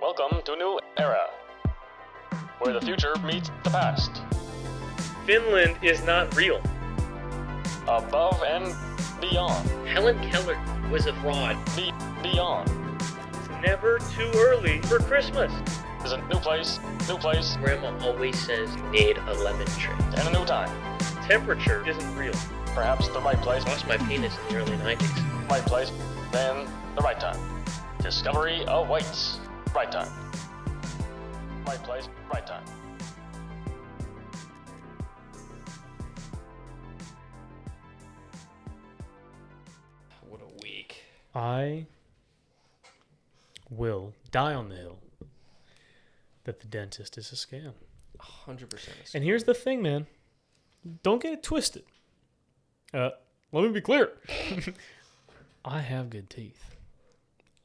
Welcome to a new era, where the future meets the past. Finland is not real. Above and beyond. Helen Keller was a fraud. Beyond. It's never too early for Christmas. There's a new place. Grandma always says you need a lemon tree. And a new time. Temperature isn't real. Perhaps the right place. Lost my penis in the early 90s. Right place, then the right time. Discovery awaits. Right time. Right place, right time. What a week. I will die on the hill that the dentist is a scam. 100%. And here's the thing, man. Don't get it twisted. Let me be clear. I have good teeth.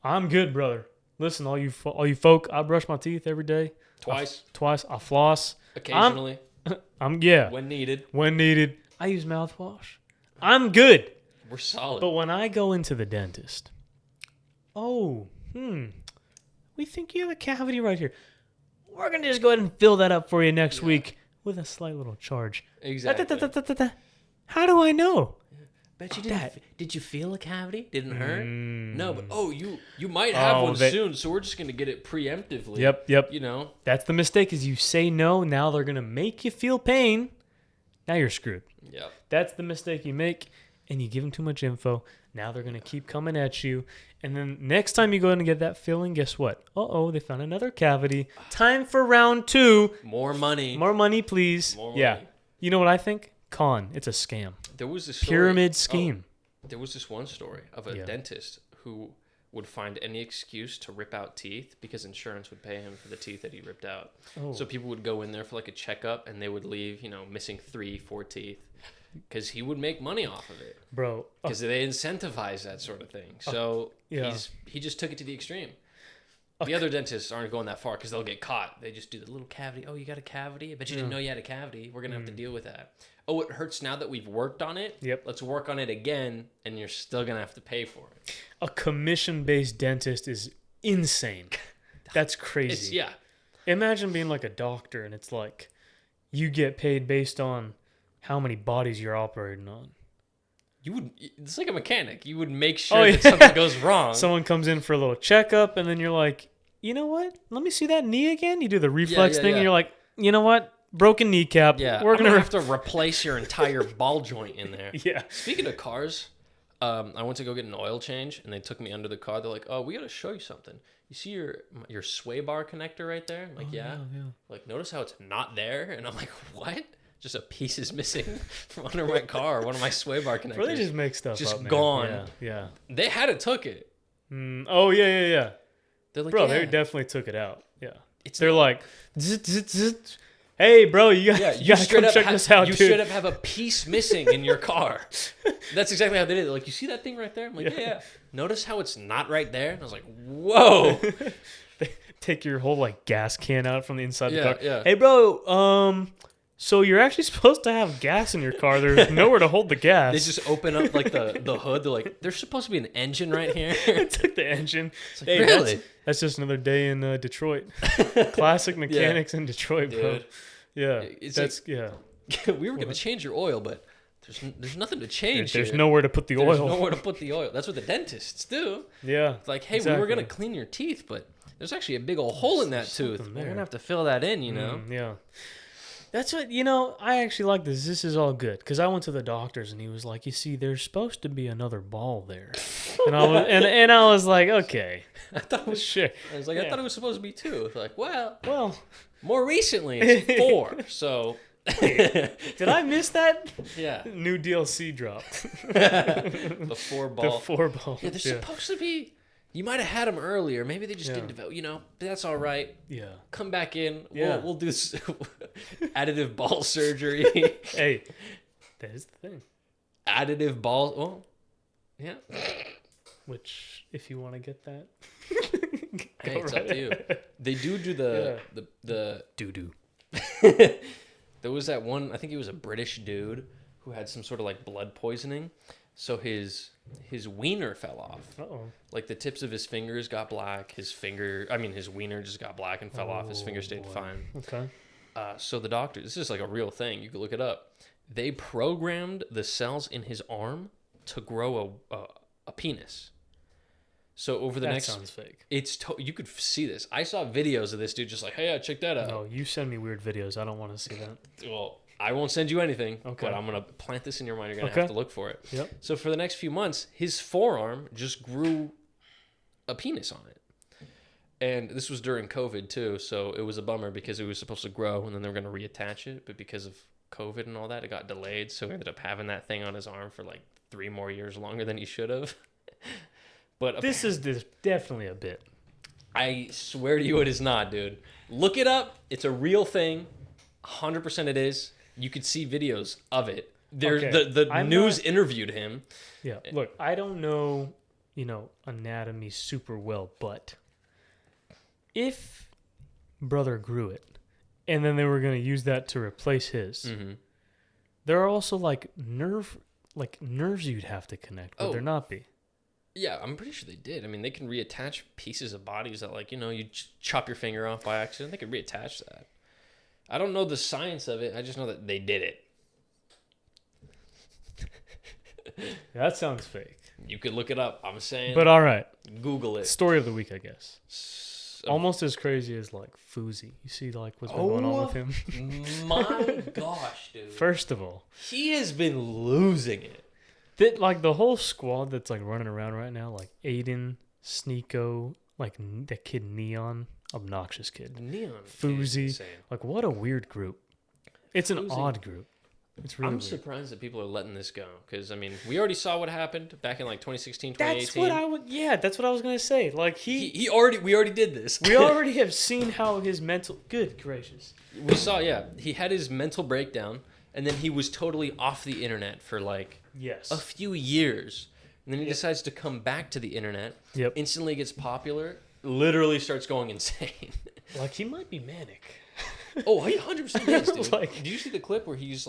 I'm good, brother. Listen, all you folk, I brush my teeth every day. Twice. I floss. Occasionally. Yeah. When needed. When needed. I use mouthwash. I'm good. We're solid. But when I go into the dentist, we think you have a cavity right here. We're going to just go ahead and fill that up for you next week with a slight little charge. Exactly. How do I know? Bet you didn't. Did you feel a cavity? Didn't hurt? No, but you might have one soon, so we're just going to get it preemptively. Yep. You know? That's the mistake is you say no, now they're going to make you feel pain. Now you're screwed. Yep. That's the mistake you make, and you give them too much info. Now they're going to keep coming at you. And then next time you go in and get that filling, guess what? They found another cavity. Time for round 2. More money. More money, please. More money. Yeah. You know what I think? It's a scam. There was this pyramid scheme. There was this one story of a dentist who would find any excuse to rip out teeth because insurance would pay him for the teeth that he ripped out. So people would go in there for like a checkup and they would leave, missing 3-4 teeth. Because he would make money off of it. Bro. Because they incentivize that sort of thing. So he just took it to the extreme. The other dentists aren't going that far because they'll get caught. They just do the little cavity. Oh, you got a cavity? I bet you didn't know you had a cavity. We're going to have to deal with that. Oh, it hurts now that we've worked on it? Yep. Let's work on it again, and you're still going to have to pay for it. A commission-based dentist is insane. That's crazy. Imagine being like a doctor, and it's like you get paid based on how many bodies you're operating on. It's like a mechanic. You would make sure that something goes wrong. Someone comes in for a little checkup, and then you're like, you know what? Let me see that knee again. You do the reflex thing, and you're like, you know what? Broken kneecap. Yeah, we're gonna have to replace your entire ball joint in there. Yeah. Speaking of cars, I went to go get an oil change, and they took me under the car. They're like, "Oh, we got to show you something. You see your sway bar connector right there?" I'm like, yeah. Like, notice how it's not there? And I'm like, what? Just a piece is missing from under my car. One of my sway bar connectors. Really, just make stuff just up, man. Gone. Yeah. They had it took it. Yeah. They're like, bro, they definitely took it out. Yeah. They're like, like, hey, bro, you gotta come check this out, you dude. straight up have a piece missing in your car. That's exactly how they did it. Like, you see that thing right there? I'm like, yeah. Notice how it's not right there? And I was like, whoa. They take your whole gas can out from the inside the car. Yeah. Hey, bro, so you're actually supposed to have gas in your car. There's nowhere to hold the gas. They just open up the hood. They're like, there's supposed to be an engine right here. They took the engine. It's like, really? That's just another day in Detroit. Classic mechanics in Detroit, bro. Dude. Yeah. We were going to change your oil, but there's nothing to change. There's nowhere to put the oil. There's nowhere to put the oil. That's what the dentists do. Yeah. It's like, hey, we were going to clean your teeth, but there's actually a big old hole in that tooth. We're going to have to fill that in, Yeah. That's what, I actually like this. This is all good. Because I went to the doctor's and he was like, you see, there's supposed to be another ball there. And I was like, okay. I thought it was sure. I was like, I thought it was supposed to be 2. It's like, well, more recently it's 4. So did I miss that? Yeah. New DLC drop. The 4 ball. The 4 ball. Yeah, there's supposed to be. You might have had them earlier. Maybe they just didn't develop. But that's all right. Yeah. Come back in. Yeah. We'll do additive ball surgery. Hey, that is the thing. Additive ball. Well, yeah. Which, if you want to get that, hey, it's up to you. They do the doo-doo. There was that one. I think he was a British dude who had some sort of blood poisoning. So his wiener fell off. Uh-oh. Like the tips of his fingers got black. His wiener just got black and fell off. His finger stayed fine. Okay. So the doctor, this is like a real thing. You can look it up. They programmed the cells in his arm to grow a penis. So over the next, sounds fake. You could see this. I saw videos of this dude just like, hey, check that out. No, you send me weird videos. I don't want to see that. Well, I won't send you anything, okay. but I'm going to plant this in your mind. You're going to have to look for it. Yep. So for the next few months, his forearm just grew a penis on it. And this was during COVID too, so it was a bummer because it was supposed to grow and then they were going to reattach it. But because of COVID and all that, it got delayed. So he ended up having that thing on his arm for like 3 more years longer than he should have. But this is definitely a bit. I swear to you it is not, dude. Look it up. It's a real thing. 100% it is. You could see videos of it. The news interviewed him. Yeah. Look, I don't know, anatomy super well, but if brother grew it and then they were going to use that to replace his, there are also nerves you'd have to connect. Would there not be? Yeah, I'm pretty sure they did. I mean, they can reattach pieces of bodies that you chop your finger off by accident. They could reattach that. I don't know the science of it. I just know that they did it. That sounds fake. You could look it up. I'm saying. But all right. Google it. Story of the week, I guess. Almost as crazy as Fousey. You see what's been going on with him? My gosh, dude. First of all, he has been losing it. That the whole squad that's running around right now, Aiden, Sneeko, that kid Neon, obnoxious kid. Neon. Fousey. What a weird group. It's an odd group. It's really weird. Surprised that people are letting this go because we already saw what happened back in 2016, 2018. That's what I was gonna say. We already did this. We already have seen how his mental. Good gracious. We saw, he had his mental breakdown, and then he was totally off the internet for a few years, and then he decides to come back to the internet. Yep. Instantly gets popular. Literally starts going insane. He might be manic. Oh, he 100% is, dude. Did you see the clip where he's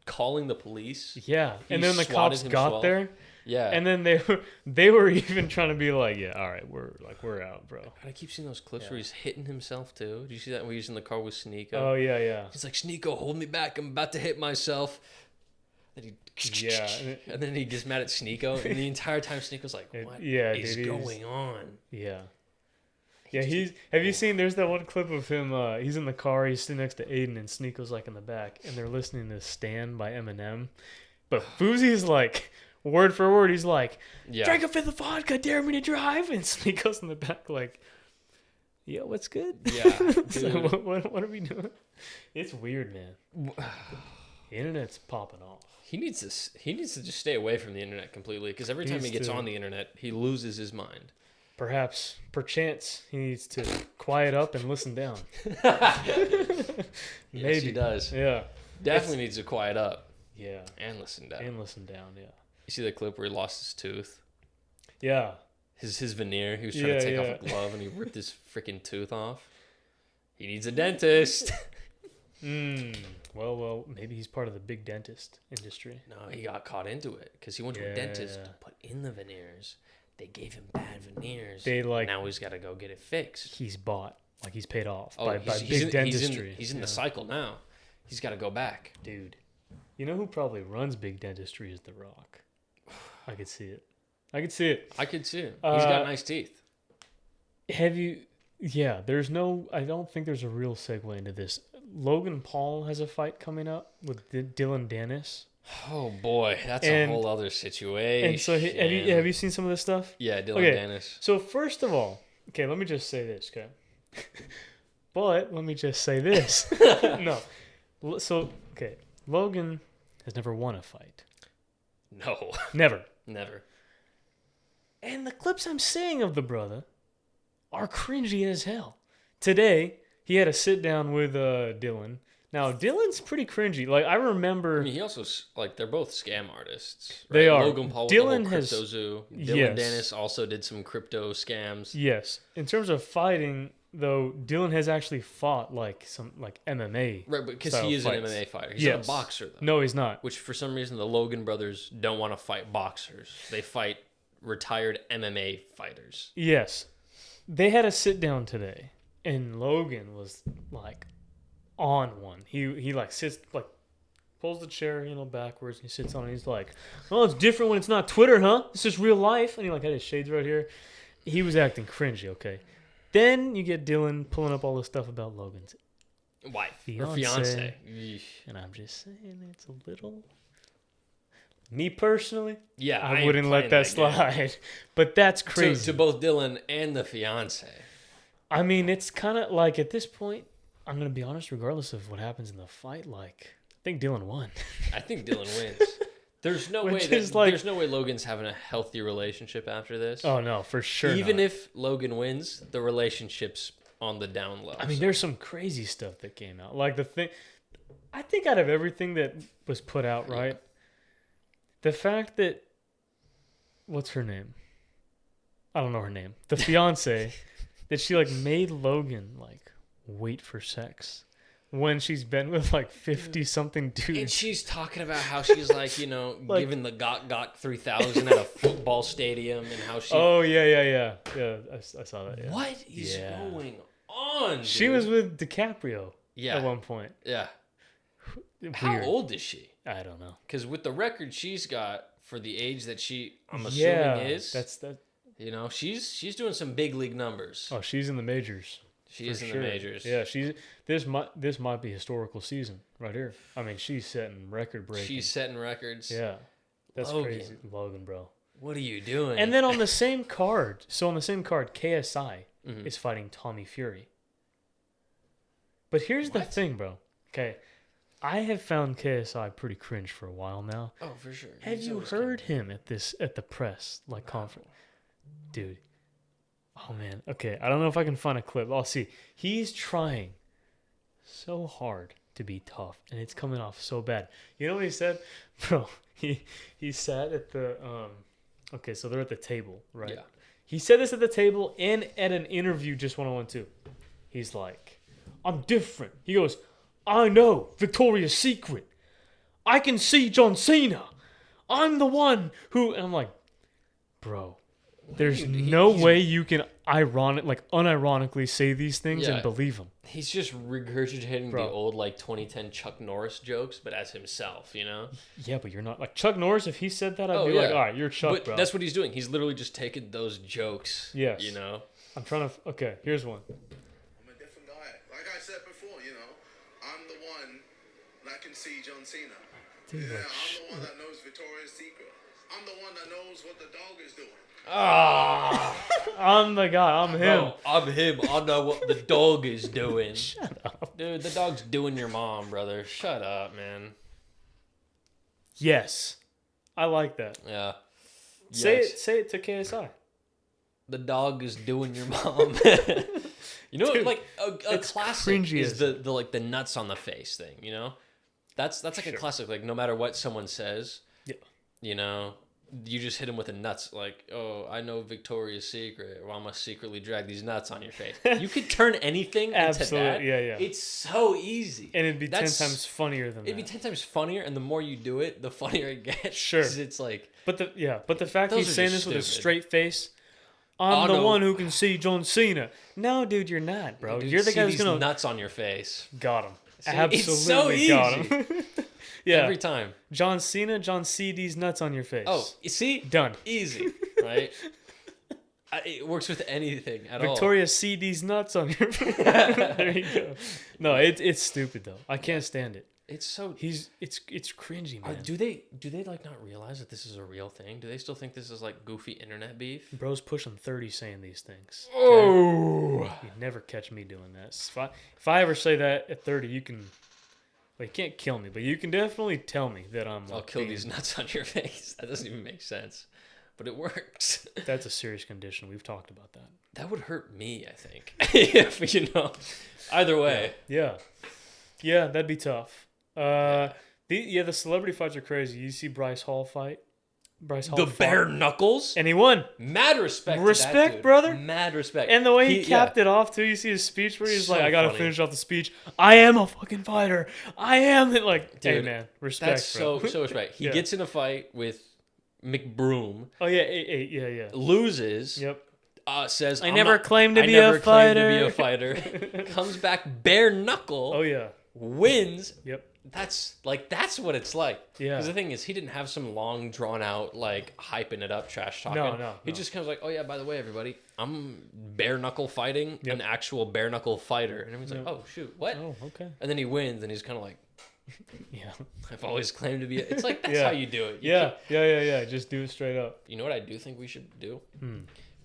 calling the police? Yeah, and then the cops got there. Yeah, and then they were even trying to be all right, we're out, bro. I keep seeing those clips where he's hitting himself too. Did you see that when he's in the car with Sneeko? Oh yeah. He's like, Sneeko, hold me back. I'm about to hit myself. And then he gets mad at Sneeko, and the entire time Sneeko's like, "What is going on?" Yeah. Yeah, have you seen, there's that one clip of him, he's in the car, he's sitting next to Aiden, and Sneeko's in the back, and they're listening to Stan by Eminem. But Fousey's word for word, he's drink a fifth of vodka, dare me to drive, and Sneeko's in the back yo, what's good? Yeah. So what are we doing? It's weird, man. The internet's popping off. He needs to just stay away from the internet completely, because every time he gets on the internet, he loses his mind. Perchance, he needs to quiet up and listen down. Maybe. Yes, he does. Yeah. Definitely needs to quiet up. Yeah. And listen down. Yeah. You see the clip where he lost his tooth? Yeah. His veneer. He was trying to take off a glove and he ripped his freaking tooth off. He needs a dentist. Well, maybe he's part of the big dentist industry. No, he got caught into it because he went to a dentist to put in the veneers. They gave him bad veneers. Now he's got to go get it fixed. He's bought, he's paid off by big dentistry. He's in the cycle now. He's got to go back. Dude, you know who probably runs big dentistry is The Rock. I could see it. I could see it. He's got nice teeth. Have you... Yeah, I don't think there's a real segue into this. Logan Paul has a fight coming up with Dillon Dennis. Oh boy, that's a whole other situation. And so, have you seen some of this stuff? Yeah, Dillon Dennis. So first of all, let me just say this, okay? But let me just say this. No. So, Logan has never won a fight. No. Never. And the clips I'm seeing of the brother are cringy as hell. Today, he had a sit down with Dillon. Now, Dillon's pretty cringy. I remember... he also... they're both scam artists. Right? They are. Logan Paul Dillon with the whole crypto zoo. Dillon Dennis also did some crypto scams. Yes. In terms of fighting, though, Dillon has actually fought like some like MMA. Right, because style he is fights. an MMA fighter. He's Yes. not a boxer, though. No, he's not. Which, for some reason, the Logan brothers don't want to fight boxers. They fight retired MMA fighters. Yes. They had a sit down today, and Logan was like on one. He like sits like pulls the chair, backwards. And he sits on it. He's like, "Well, it's different when it's not Twitter, huh? It's just real life." And he like had his shades right here. He was acting cringy. Okay. Then you get Dillon pulling up all this stuff about Logan's Wife. Or Fiancé. fiance. Yeesh. and I'm just saying it's a little. Me personally, Yeah, I ain't wouldn't let playing that game. slide. But that's crazy. To both Dillon and the fiance. I mean, it's kind of like at this point, I'm going to be honest, regardless of what happens in the fight, like, I think Dillon won. I think Dillon wins. There's no way. Which is like- There's no way Logan's having a healthy relationship after this. Oh, no, for sure. Even not. if Logan wins, the relationship's on the down low. I mean, there's some crazy stuff that came out. Like the thing, I think out of everything that was put out, right? The fact that, what's her name? I don't know her name. The fiance, that she like made Logan like wait for sex when she's been with like 50 something And dudes. she's talking about how she's like, Like- giving the Gok 3000 at a football stadium and how she. Oh yeah. I saw that. Yeah. What is Yeah. going on? She dude? was with DiCaprio Yeah. at one point. Yeah. Weird. How old is she? I don't know. Because with the record she's got for the age that I'm assuming is, that's that. she's doing some big league numbers. Oh, she's in the majors. She For is in sure. the majors. Yeah, this might be historical season right here. I mean, she's setting record breaking. She's setting records. Yeah, that's Logan. crazy, Logan, bro. What are you doing? And then on the same card, KSI Mhm. is fighting Tommy Fury. But here's the thing, bro. Okay, I have found KSI pretty cringe for a while now. Oh, for sure. Have He's you always heard him at the press conference? Dude. Oh man. Okay, I don't know if I can find a clip. I'll see. He's trying so hard to be tough, and it's coming off so bad. You know what he said? Bro, he sat at the okay, so they're at the table, right? Yeah. He said this at the table and at an interview just one-on-one too. He's like, "I'm different." He goes, "I know Victoria's Secret. I can see John Cena. I'm the one who," and I'm like, bro, there's no way you can unironically say these things Yeah. and believe them. He's just regurgitating Bro. the old 2010 Chuck Norris jokes, but as himself, Yeah, but you're not like Chuck Norris. If he said that, I'd Oh, be like, yeah. all right, you're Chuck, But bro. that's what he's doing. He's literally just taking those jokes. Yes. I'm trying to. Okay, here's one. I'm a different guy. Like I said before, I'm the one that can see John Cena. Dude, Yeah, like, I'm the one that knows Victoria's Secret. I'm the one that knows what the dog is doing. I'm the guy. I'm him. Bro, I'm him. I know what the dog is doing. Shut up. Dude, the dog's doing your mom, brother. Shut up, man. Yes, I like that. Yeah. Say Yes. Uh, to KSI. The dog is doing your mom. Dude, like a it's classic cringy is as the nuts on the face thing, That's like a classic. Like no matter what someone says, Yeah. You just hit him with a nuts. Like, oh, I know Victoria's Secret, or I'm gonna secretly drag these nuts on your face. You could turn anything into Absolutely, that. yeah. It's so easy, And it'd be That's- 10 times funnier than It'd be that. 10 times funnier, and the more you do it, the funnier it gets. Sure. 'Cause it's like, But the fact Those he's are saying just this with a stupid. straight face, Oh, I'm the no. one who can see John Cena. No, dude, you're not, bro. dude, You're the see guy who's these gonna nuts on your face got him. See, Absolutely it's so got him. Yeah, every time. John Cena, John C. D's nuts on your face. Oh, you see, Done. easy, right? It works with anything at all. Victoria C. D's nuts on your face. There you go. No, it's stupid though. I can't stand it. It's so. It's cringy, man. Do they like not realize that this is a real thing? Do they still think this is like goofy internet beef? Bro's pushing 30 saying these things. Oh, You never catch me doing this. If I ever say that at 30, you can. Well, you can't kill me, but you can definitely tell me that I'm. I'll like, kill being- these nuts on your face. That doesn't even make sense, but it works. That's a serious condition. We've talked about that. That would hurt me, I think. If either way. Yeah, that'd be tough. The celebrity fights are crazy. You see Bryce Hall fight. Bryce Hall The fought. bare knuckles. And he won. Mad respect. to that Respect, dude. brother. Mad respect. And the way he capped it off too, you see his speech where he's So like, "I gotta funny. finish off the speech. I am a fucking fighter. I am." Like, hey Dude, man, respect. That's bro. so respect. He Yeah. gets in a fight with McBroom, Oh yeah, yeah. loses. Yep. Says I I'm never not- claimed to I be never a claimed to fighter." be a fighter. Comes back bare knuckle. Oh yeah. Wins. Yep. That's what it's like. Yeah. Because the thing is, he didn't have some long, drawn out, like hyping it up, trash talking. No. He just comes like, oh yeah, by the way, everybody, I'm bare knuckle fighting Yep. an actual bare knuckle fighter, and everyone's like, oh shoot, what? Oh okay. And then he wins, and he's kind of like, Yeah. I've always claimed to be. It's like that's Yeah. how you do it. You Yeah. Just do it straight up. You know what I do think we should do?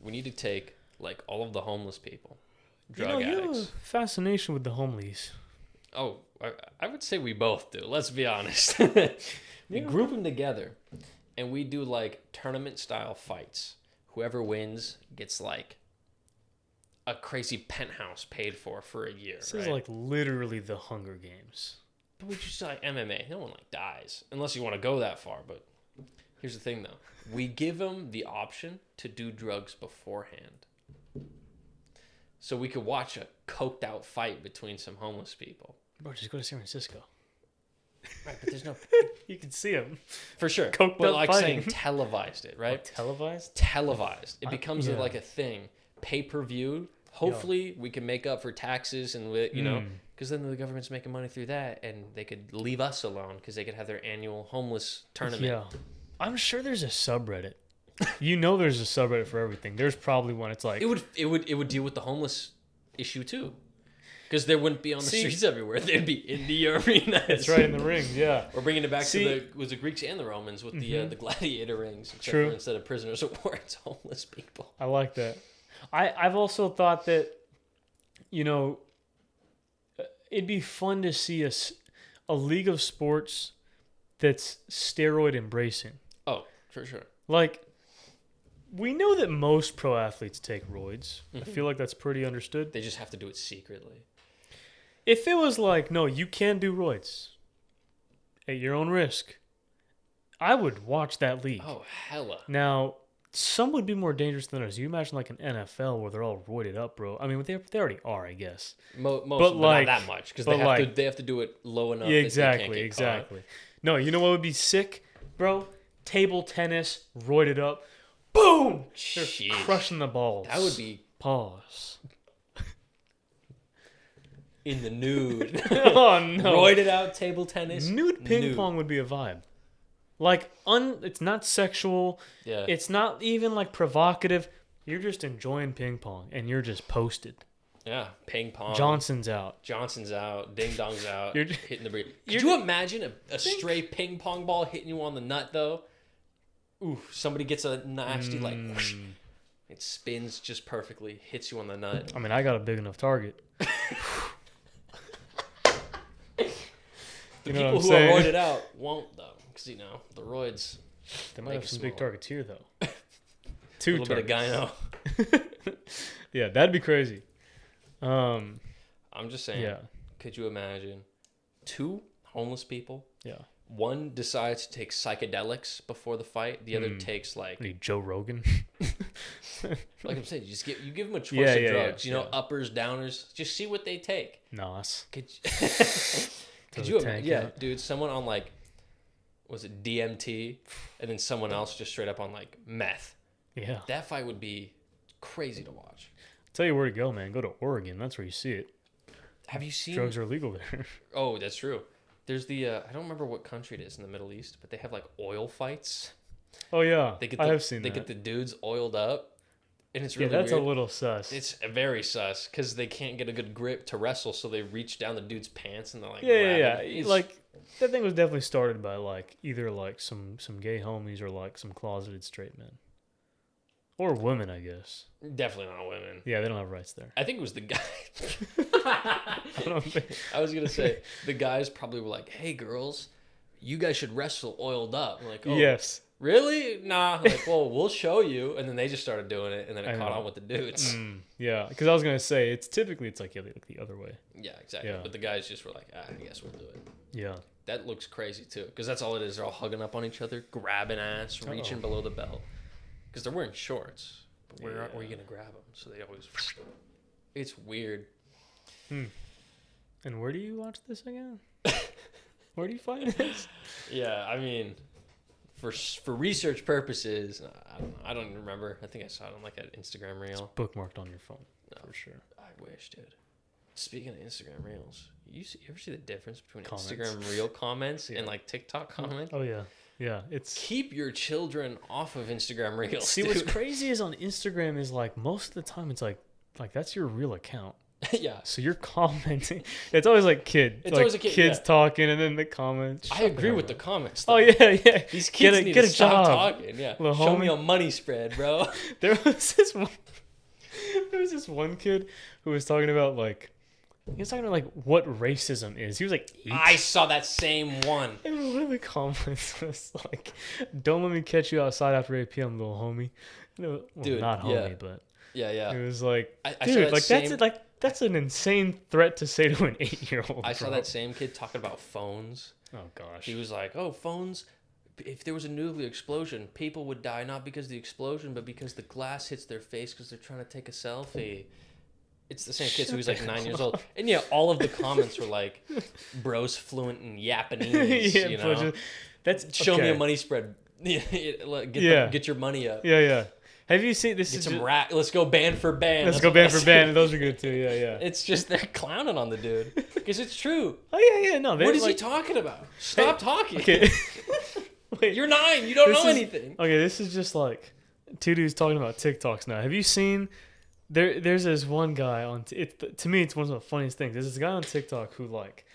We need to take like all of the homeless people, drug you have a addicts. fascination with the homelies. Oh, I would say we both do. Let's be honest. We group them together, and we do like tournament style fights. Whoever wins gets like a crazy penthouse paid for a year. This right? is like literally the Hunger Games. But we just like MMA. No one like dies unless you want to go that far. But here's the thing, though: we give them the option to do drugs beforehand, so we could watch a coked out fight between some homeless people. Bro, just go to San Francisco. Right, but there's no You can see them. for sure. Coked but up like fighting. saying televised it, right? Televised? Televised. It becomes yeah. like a thing, pay per view. Hopefully, we can make up for taxes and you know, because then the government's making money through that, and they could leave us alone because they could have their annual homeless tournament. Yeah. I'm sure there's a subreddit. You know there's a subreddit for everything. There's probably one. It's like It would deal with the homeless issue too, because they wouldn't be on the streets everywhere. They'd be in the arena. it's right in the rings, yeah. We're bringing it back to the Greeks and the Romans with the gladiator rings. Except True. For instead of prisoners of war, it's homeless people. I like that. I've also thought that, you know, it'd be fun to see a league of sports that's steroid embracing. Oh, for sure. Like, we know that most pro athletes take roids. I feel like that's pretty understood. They just have to do it secretly. If it was like, no, you can do roids at your own risk, I would watch that league. Oh, hella. Now, some would be more dangerous than others. You imagine like an NFL where they're all roided up, bro. I mean, they already are, I guess. Most, But but like- not that much because but they have to do it low enough. Yeah, that they can't get exactly. caught. No, you know what would be sick, bro? Table tennis, roided up. Boom! They're Sheesh. crushing the balls. That would be Pause. in the nude. Oh, no. Roided out table tennis. Nude ping pong would be a vibe. Like, it's not sexual. Yeah. It's not even, like, provocative. You're just enjoying ping pong, and you're just posted. Yeah. Ping pong. Johnson's out. Johnson's out. Ding dong's out. You're just- hitting the breeze. Could you imagine a stray ping pong ball hitting you on the nut, though? Ooh, somebody gets a nasty, like, whoosh. It spins just perfectly, hits you on the nut. I mean, I got a big enough target. The You know people what I'm who saying? are roided out won't, though, because, you know, the roids, They might Make have it some big small. targets here, though. a Two little bit targets. of gyno. Yeah, that'd be crazy. I'm just saying, Yeah. could you imagine 2 homeless people? Yeah. One decides to take psychedelics before the fight. The other takes like What are you, Joe Rogan? I'm saying, you give them a choice Yeah, of yeah, drugs. yeah, You know, yeah. uppers, downers. Just see what they take. Nos. Could Throw you the tank yeah, out. dude, someone on like, was it DMT, and then someone else just straight up on like meth. Yeah. That fight would be crazy to watch. Tell you where to go, man. Go to Oregon. That's where you see it. Have you seen? Drugs are illegal there. Oh, that's true. There's the I don't remember what country it is in the Middle East, but they have like oil fights. Oh, yeah. They get I have seen they that. get the dudes oiled up, and it's Yeah, really that's weird. a little sus. It's very sus because they can't get a good grip to wrestle, so they reach down the dude's pants and they're like, yeah. grab him. It's- Like, that thing was definitely started by, like, either, like, some gay homies or, like, some closeted straight men. Or women, I guess. definitely not women. Yeah, they don't have rights there. I think it was the guy. I don't think... I was gonna say the guys probably were like, "Hey, girls, you guys should wrestle oiled up." I'm like, oh, Yes. really? Nah. Like, well, we'll show you. And then they just started doing it, and then it I caught know. on with the dudes. Yeah, because I was gonna say it's typically like they look the other way. Yeah, exactly. Yeah. But the guys just were like, I guess we'll do it. Yeah. That looks crazy too, because that's all it is. They're all hugging up on each other, grabbing ass, reaching below the belt, because they're wearing shorts. But where are you gonna grab them? So they always. It's weird. And where do you watch this again? Where do you find this? Yeah, I mean, for research purposes, I don't even remember. I think I saw it on like an Instagram reel. Bookmarked on your phone, for sure. I wish, dude. Speaking of Instagram reels, you ever see the difference between Comments. Instagram reel comments and like TikTok comments? Oh yeah, yeah. It's Keep your children off of Instagram reels. see dude. what's crazy is on Instagram is like most of the time it's like that's your real account. Yeah. So you're commenting. It's always like It's like always a kid, kids yeah. talking and then the comments. I agree with the comments. Oh Though. yeah. These kids need get to a stop job. talking. Yeah. Little Show me homie. a money spread, bro. There was this one kid who was talking about like what racism is. He was like 8. I saw that same one. And one of the comments was like, "Don't let me catch you outside after 8 p.m., little homie." And it was, well, Dude, not yeah. homie, but Yeah. it was like, I saw dude, that like same- that's an insane threat to say to an 8-year-old. I saw bro. that same kid talking about phones. Oh gosh. He was like, "Oh, phones. If there was a nuclear explosion, people would die not because of the explosion, but because the glass hits their face because they're trying to take a selfie." It's the same kid who was like 9 years old, and yeah, all of the comments were like, "Bro's fluent in Japanese." Yeah, you know, but that's show me okay. a money spread. Get your money up. Yeah. Have you seen this? Get Is some just, rat. Let's go band for band. let's That's go what band I for said. band. Those are good too. Yeah. It's just they're clowning on the dude because it's true. Oh yeah. No. What is like, he talking about? Stop talking. Okay. Wait. You're 9. You don't This know is- anything. Okay, this is just like two dudes talking about TikToks now. Have you seen? There's this one guy on. To me, it's one of the funniest things. There's this guy on TikTok who like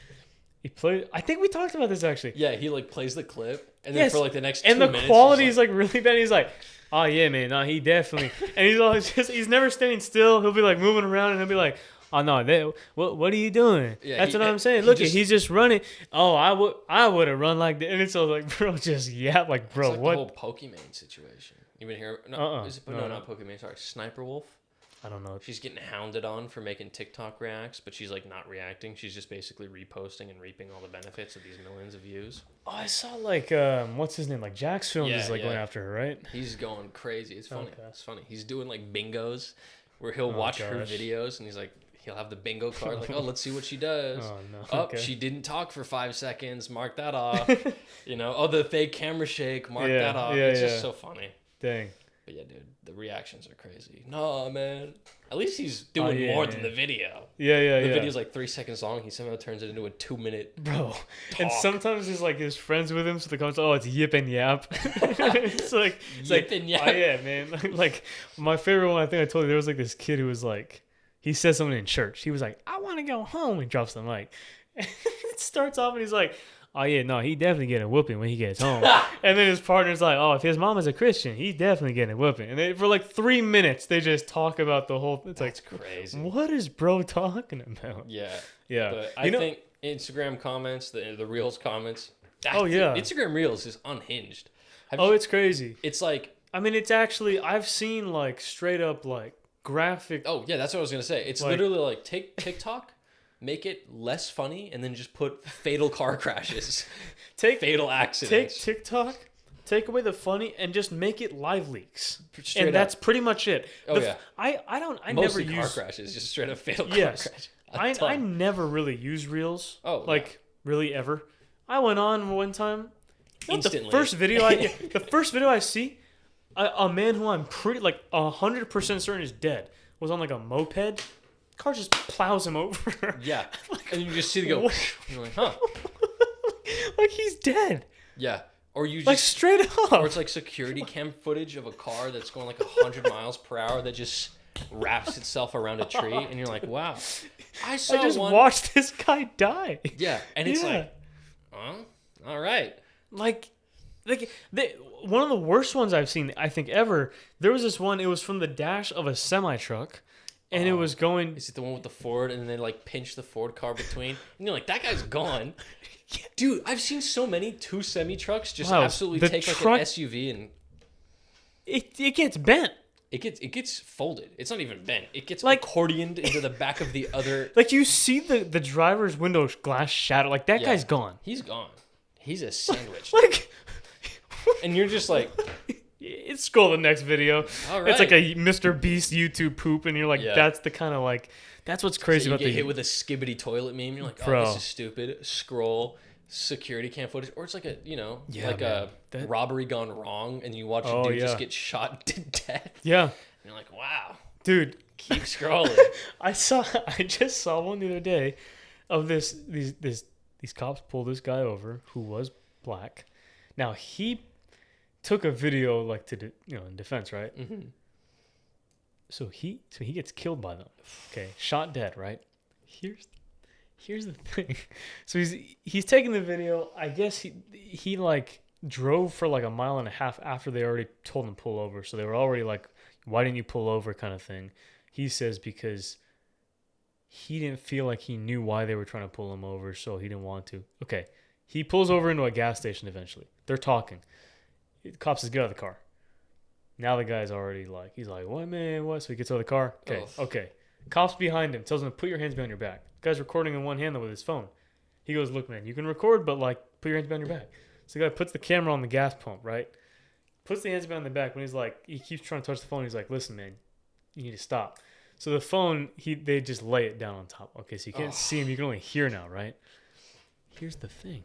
he played. I think we talked about this actually. Yeah, he like plays the clip, and then Yes, for like the next 2 and the minutes, quality he's is like really bad. He's like, "Oh yeah, man, no, he definitely." And he's always he's never standing still. He'll be like moving around, and he'll be like, "Oh no, what are you doing?" Yeah, That's he- what I'm saying. he Look, just- he's just running. Oh, I would have run like that. And it's all like, bro, just yap like, bro, it's like what? the whole Pokemon situation. You been here? No, No. not Pokemon. Sorry, Sniper Wolf. I don't know. She's getting hounded on for making TikTok reacts, but she's like not reacting. She's just basically reposting and reaping all the benefits of these millions of views. Oh, I saw like what's his name? Like Jax Films is like going after her, right? He's going crazy. It's funny. Okay. It's funny. He's doing like bingos where he'll watch her gosh. videos and he's like, he'll have the bingo card like, oh, let's see what she does. Oh no. Oh, Okay. she didn't talk for 5 seconds. Mark that off. You know, oh, the fake camera shake. Mark Yeah, that off. yeah, It's yeah. just so funny. Dang. But yeah, dude, the reactions are crazy. No, man. At least he's doing yeah, more yeah. than the video. Yeah. The video's like 3 seconds long. He somehow turns it into a 2-minute. Bro, and Talk. sometimes there's like his friends with him, so the comments, oh, it's yip and yap. it's like, Yip and yap. Oh yeah, man. Like my favorite one, I think I told you, there was like this kid who was like, he said something in church. He was like, I want to go home. He drops the mic. It starts off and he's like, oh yeah, no, he definitely getting a whooping when he gets home. And then his partner's like, oh, if his mom is a Christian, he's definitely getting a whooping. And they, for like 3 minutes, they just talk about the whole. It's That's like, crazy. what is bro talking about? Yeah. Yeah, But I think Instagram comments, the Reels comments. Oh, yeah. Instagram Reels is unhinged. Oh, it's crazy. It's like, I mean, it's actually, I've seen like straight up like graphic. oh yeah, that's what I was gonna say. It's Like- literally like take TikTok, make it less funny, and then just put fatal car crashes, fatal Take accidents. TikTok, take away the funny, and just make it live leaks. Straight And that's up. pretty much it. Oh, yeah. I Mostly never car use. crashes, just straight up fatal car Yes, crash. I never really use Reels. Oh, like really ever. I went on one time. You know what, Instantly. the first video I see, a man who I'm pretty like 100% certain is dead was on like a moped. Car just plows him over. Yeah, and you just see the go. What? You're like, huh? Like he's dead. Yeah, or you just Like straight up. or it's like security cam footage of a car that's going like 100 miles per hour that just wraps itself around a tree, and you're like, wow. I saw I just one. watched this guy die. Yeah, and it's Yeah. like, huh? All right. Like one of the worst ones I've seen, I think, ever. There was this one. It was from the dash of a semi truck, and it was going. Is it the one with the Ford, and then they like pinch the Ford car between, and you're like, that guy's gone. Dude, I've seen so many 2 semi trucks just absolutely take like an SUV and it gets bent. It gets folded. It's not even bent. It gets like accordioned into the back of the other. Like you see the driver's window glass shatter. Like that guy's gone. He's gone. He's a sandwich. Like, and you're just like, scroll the next video. All right. It's like a Mr. Beast YouTube poop, and you're like, that's the kind of like, that's what's crazy so about you get hit with a skibbity toilet meme. You're like, oh, this is stupid. Scroll security cam footage, or it's like a a robbery gone wrong, and you watch a dude just get shot to death. Yeah, and you're like, wow, dude, keep scrolling. I just saw one the other day of these cops pull this guy over who was black. Now he took a video like in defense, right? Mm-hmm. So he gets killed by them. Okay, shot dead, right? Here's the thing. So he's taking the video. I guess he like drove for like a mile and a half after they already told him to pull over. So they were already like, why didn't you pull over kind of thing. He says because he didn't feel like he knew why they were trying to pull him over, so he didn't want to. Okay. He pulls over into a gas station eventually. They're talking. The cop says, get out of the car. Now the guy's already like, he's like, what, man, what? So he gets out of the car. Okay. Cop's behind him. Tells him to put your hands behind your back. The guy's recording in one hand with his phone. He goes, look, man, you can record, but like, put your hands behind your back. So the guy puts the camera on the gas pump, right? Puts the hands behind the back. When he's like, he keeps trying to touch the phone. He's like, listen, man, you need to stop. So the phone, they just lay it down on top. Okay, so you can't see him. You can only hear now, right? Here's the thing.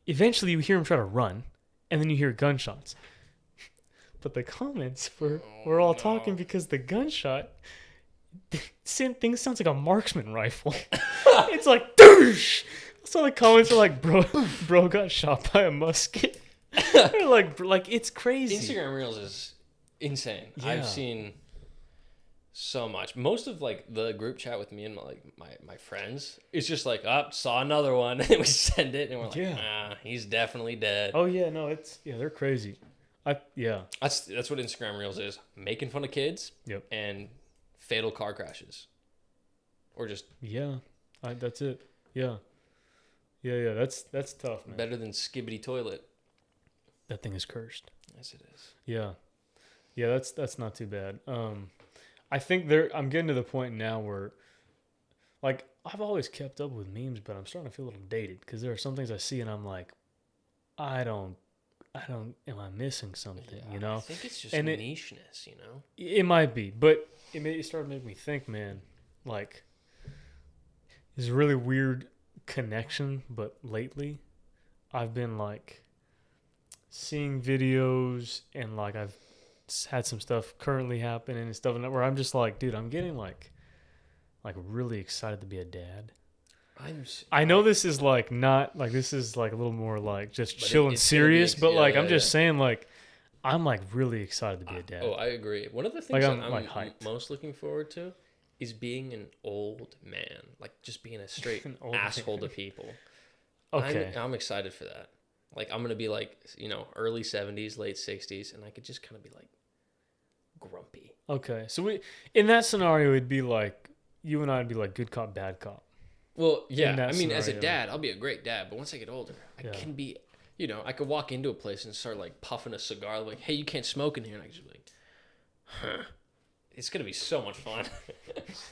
Eventually, you hear him try to run, and then you hear gunshots. But the comments were all talking because the gunshot, thing sounds like a marksman rifle. It's like, doosh! So the comments are like, bro got shot by a musket. They're like it's crazy. Instagram Reels is insane. Yeah. I've seen so much. Most of like the group chat with me and my friends is just like, saw another one, and we send it, and we're like, he's definitely dead. Oh yeah, no, they're crazy. That's what Instagram Reels is: making fun of kids. Yep. And fatal car crashes, or just that's it. Yeah. That's tough, man. Better than skibbity toilet. That thing is cursed. Yes, it is. Yeah, that's not too bad. I think I'm getting to the point now where, like, I've always kept up with memes, but I'm starting to feel a little dated because there are some things I see and I'm like, am I missing something? Yeah, you know? I think it's just nicheness, you know? It might be, but it started making me think, man, like, it's a really weird connection, but lately I've been like seeing videos and like I've had some stuff currently happening and stuff where I'm just like, dude, I'm getting like really excited to be a dad. I know this is like not like, this is like a little more like just chill and serious, but like I'm just saying, like, I'm like really excited to be a dad. Oh, I agree. One of the things that I'm most looking forward to is being an old man, like just being a straight asshole to people. Okay. I'm excited for that. Like, I'm going to be like, early 70s, late 60s, and I could just kind of be like grumpy. Okay. So in that scenario, it'd be like, you and I would be like good cop, bad cop. Well, yeah. I mean, scenario, as a dad, I'll be a great dad, but once I get older, I can be, I could walk into a place and start like puffing a cigar, like, hey, you can't smoke in here. And I could just be like, huh. It's going to be so much fun.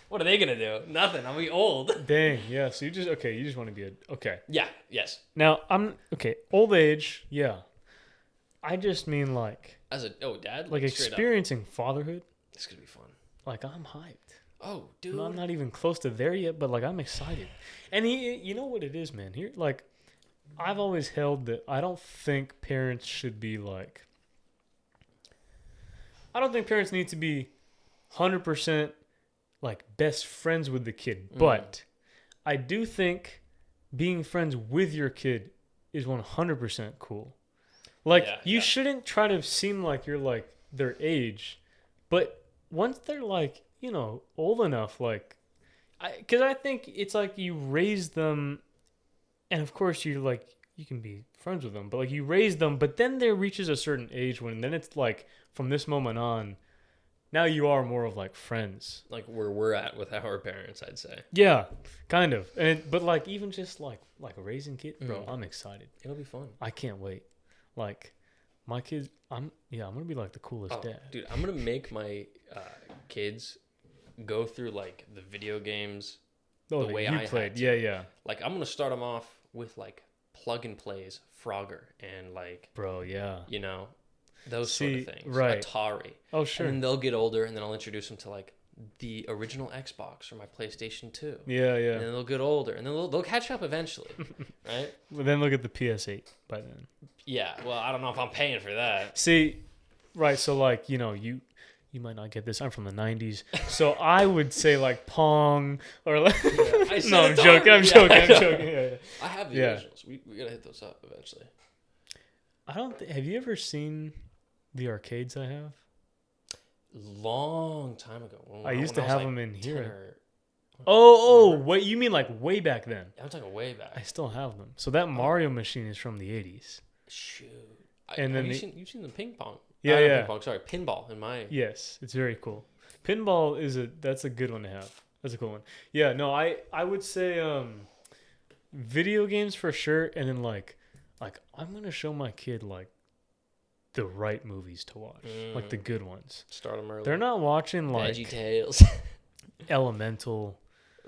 What are they going to do? Nothing. I'll be old. Dang. Yeah. So you just want to be okay. Yeah. Yes. Now, old age. Yeah. I just mean like. As dad? Like experiencing fatherhood. It's going to be fun. Like, I'm hyped. Oh, dude. I'm not even close to there yet, but like, I'm excited. And you know what it is, man? Here, like, I've always held that I don't think parents should be like. I don't think parents need to be 100% like best friends with the kid, but I do think being friends with your kid is 100% cool. Like, you shouldn't try to seem like you're like their age, but once they're like, old enough, like, because I think it's like you raise them, and of course you can be friends with them, but like you raise them, but then there reaches a certain age when then it's like from this moment on, now you are more of like friends. Like where we're at with our parents, I'd say. Yeah, kind of. But like even just like raising kids, bro, I'm excited. It'll be fun. I can't wait. Like my kids, I'm gonna be like the coolest dad. Dude, I'm gonna make my kids go through like the video games the way I played. Yeah. Like I'm gonna start them off with like plug and plays, Frogger, and like, bro, yeah, you know, those sort of things. Right. Atari. Oh, sure. And then they'll get older, and then I'll introduce them to like the original Xbox or my PlayStation 2. Yeah. And then they'll get older, and then they'll catch up eventually, right? But then look at the PS8 by then. Yeah. Well, I don't know if I'm paying for that. See, right? So like you might not get this. I'm from the '90s, so I would say like Pong or like. No, I'm joking. I'm joking. Yeah. I have the originals. We gotta hit those up eventually. Have you ever seen the arcades I have? Long time ago. I used to have them in here. Or, Wait, you mean like way back then? I'm talking way back. I still have them. So that Mario machine is from the '80s. Shoot. And then you've seen the ping pong? Yeah, Not yeah. Ping pong, sorry, pinball in my. Yes, it's very cool. Pinball that's a good one to have. That's a cool one. Yeah, no, I would say video games for sure, and then like I'm gonna show my kid like the right movies to watch, like the good ones. Start them early. They're not watching like VeggieTales. Elemental.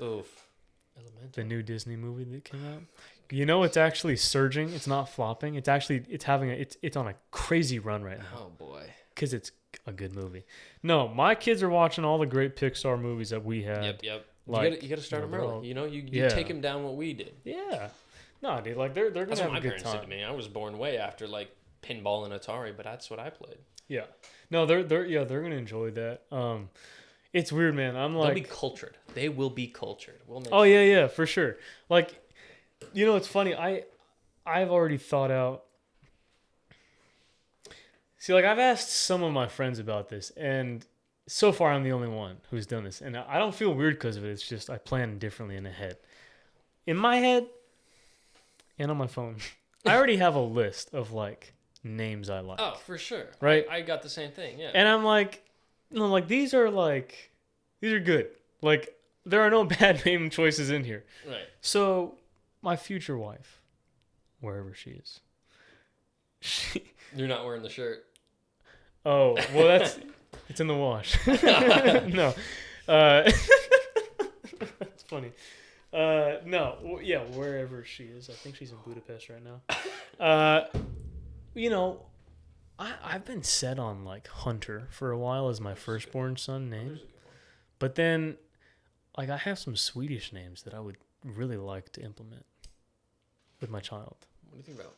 Oof. Elemental. The new Disney movie that came out. You know, it's actually surging. It's not flopping. It's on a crazy run right now. Oh boy. Because it's a good movie. No, my kids are watching all the great Pixar movies that we had. Yep. Like, you gotta start them early. all, You take them down what we did. Yeah. No, dude, like they're gonna That's have what my a good parents time. did to me. I was born way after like pinball and Atari, but that's what I played. Yeah. No, they're gonna enjoy that. It's weird, man. I'm like, they'll be cultured. They will be cultured. We'll make oh yeah, for sure. Like, it's funny. I've already thought out. See, like I've asked some of my friends about this, and so far I'm the only one who's done this, and I don't feel weird because of it. It's just I plan differently in the head. In my head, and on my phone, I already have a list of like names I like. Oh, for sure. Right? I got the same thing. Yeah. And I'm like, these are good. Like there are no bad name choices in here. Right. So my future wife, wherever she is, You're not wearing the shirt. Oh, well, it's in the wash. No. That's funny. No. Yeah, wherever she is. I think she's in Budapest right now. I've been set on, like, Hunter for a while as my firstborn son name. But then, like, I have some Swedish names that I would really like to implement with my child. What do you think about?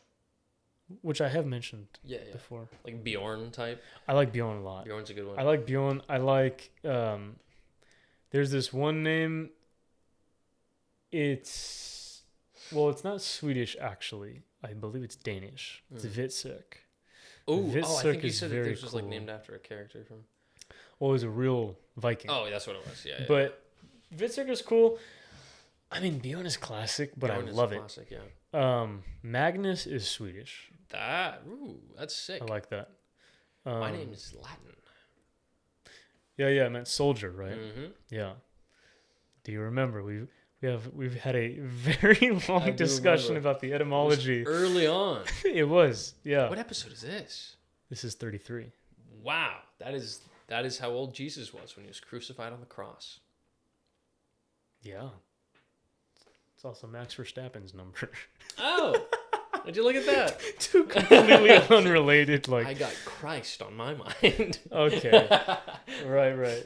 Which I have mentioned before. Like Bjorn type? I like Bjorn a lot. Bjorn's a good one. I like Bjorn. I like, there's this one name. It's not Swedish, actually. I believe it's Danish. It's Vitsuk. I think you is said that very this was like cool. named after a character from. Well, it was a real Viking. Oh, that's what it was. Yeah. But Vitsuk is cool. I mean, Bjorn is classic, but Bjorn I is love classic, it. Yeah. Magnus is Swedish. That's sick. I like that. My name is Latin. Yeah, I meant soldier, right? Mm-hmm. Yeah. Do you remember we've had a very long discussion about the etymology. It was early on. It was, yeah. What episode is this? This is 33. Wow, that is how old Jesus was when he was crucified on the cross. Yeah. It's also Max Verstappen's number. Oh, did you look at that? Two completely unrelated. Like I got Christ on my mind. Okay. Right.